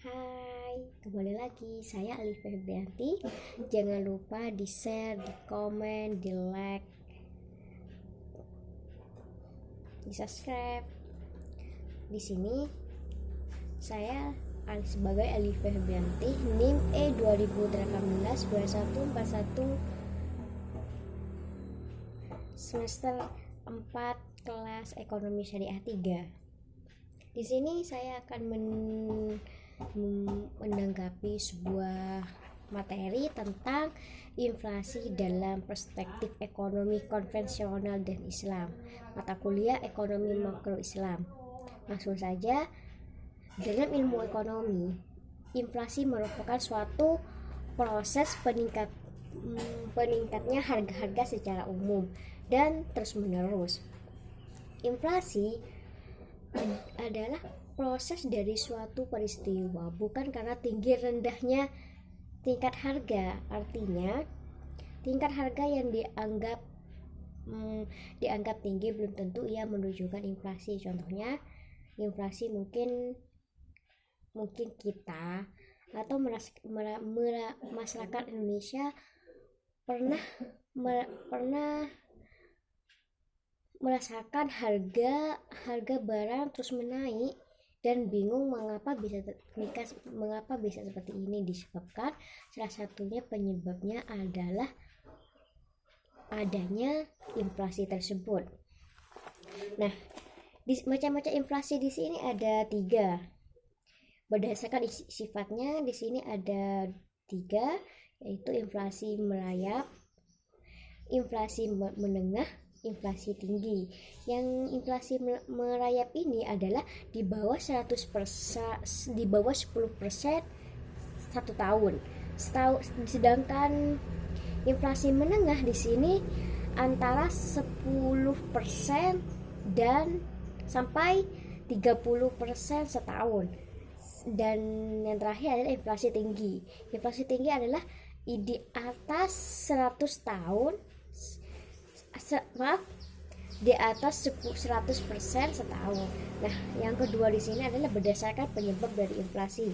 Hai, kembali lagi saya Alif Febrianti. Jangan lupa di share, di komen, di like, di subscribe. Di sini saya sebagai Alif Febrianti, NIM E 2018 2141 semester 4 kelas Ekonomi Syariah 3. Di sini saya akan menanggapi sebuah materi tentang inflasi dalam perspektif ekonomi konvensional dan Islam, mata kuliah ekonomi makro Islam. Langsung saja, dalam ilmu ekonomi, inflasi merupakan suatu proses peningkatnya harga-harga secara umum dan terus-menerus. Inflasi adalah proses dari suatu peristiwa, bukan karena tinggi rendahnya tingkat harga. Artinya, tingkat harga yang dianggap tinggi belum tentu ia menunjukkan inflasi. Contohnya, inflasi mungkin kita atau masyarakat Indonesia pernah merasakan harga barang terus menaik dan bingung mengapa bisa seperti ini. Disebabkan salah satunya penyebabnya adalah adanya inflasi tersebut. Nah, macam-macam inflasi di sini ada 3. Berdasarkan sifatnya di sini ada 3, yaitu inflasi merayap, inflasi menengah, inflasi tinggi. Yang inflasi merayap ini adalah di bawah 100%, di bawah 10% 1 tahun. Sedangkan inflasi menengah di sini antara 10% dan sampai 30% setahun. Dan yang terakhir adalah inflasi tinggi. Inflasi tinggi adalah di atas 100 tahun, di atas 100% setahun. Nah, yang kedua di sini adalah berdasarkan penyebab dari inflasi.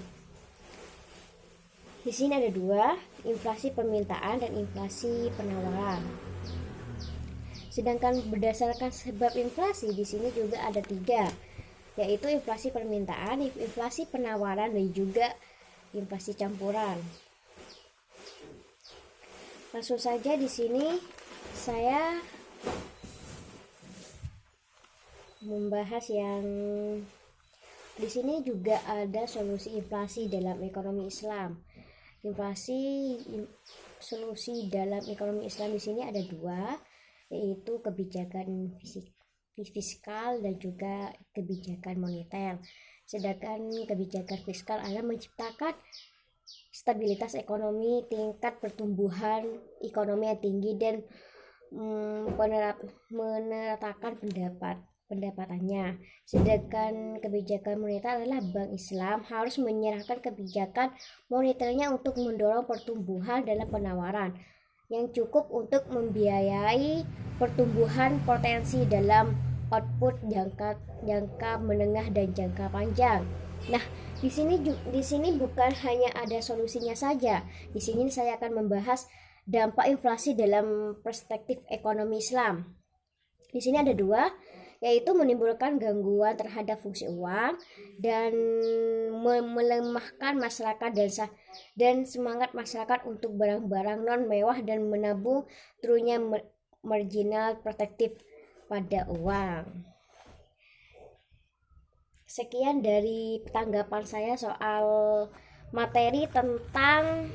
Di sini ada 2, inflasi permintaan dan inflasi penawaran. Sedangkan berdasarkan sebab inflasi di sini juga ada 3, yaitu inflasi permintaan, inflasi penawaran, dan juga inflasi campuran. Langsung saja di sini saya membahas yang di sini juga ada solusi inflasi dalam ekonomi Islam. Solusi dalam ekonomi Islam di sini ada 2, yaitu kebijakan fiskal dan juga kebijakan moneter. Sedangkan kebijakan fiskal adalah menciptakan stabilitas ekonomi, tingkat pertumbuhan ekonomi yang tinggi, dan menetapkan pendapatannya. Sedangkan kebijakan moneter adalah Bank Islam harus menyerahkan kebijakan moneternya untuk mendorong pertumbuhan dalam penawaran yang cukup untuk membiayai pertumbuhan potensi dalam output jangka menengah dan jangka panjang. Nah, di sini bukan hanya ada solusinya saja. Di sini saya akan membahas dampak inflasi dalam perspektif ekonomi Islam. Di sini ada 2, yaitu menimbulkan gangguan terhadap fungsi uang dan melemahkan masyarakat dan semangat masyarakat untuk barang-barang non mewah dan menabung, turunnya marginal protektif pada uang. Sekian dari tanggapan saya soal materi tentang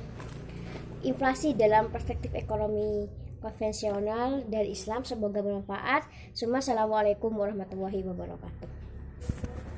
inflasi dalam perspektif ekonomi konvensional dari Islam. Semoga bermanfaat. Assalamualaikum warahmatullahi wabarakatuh.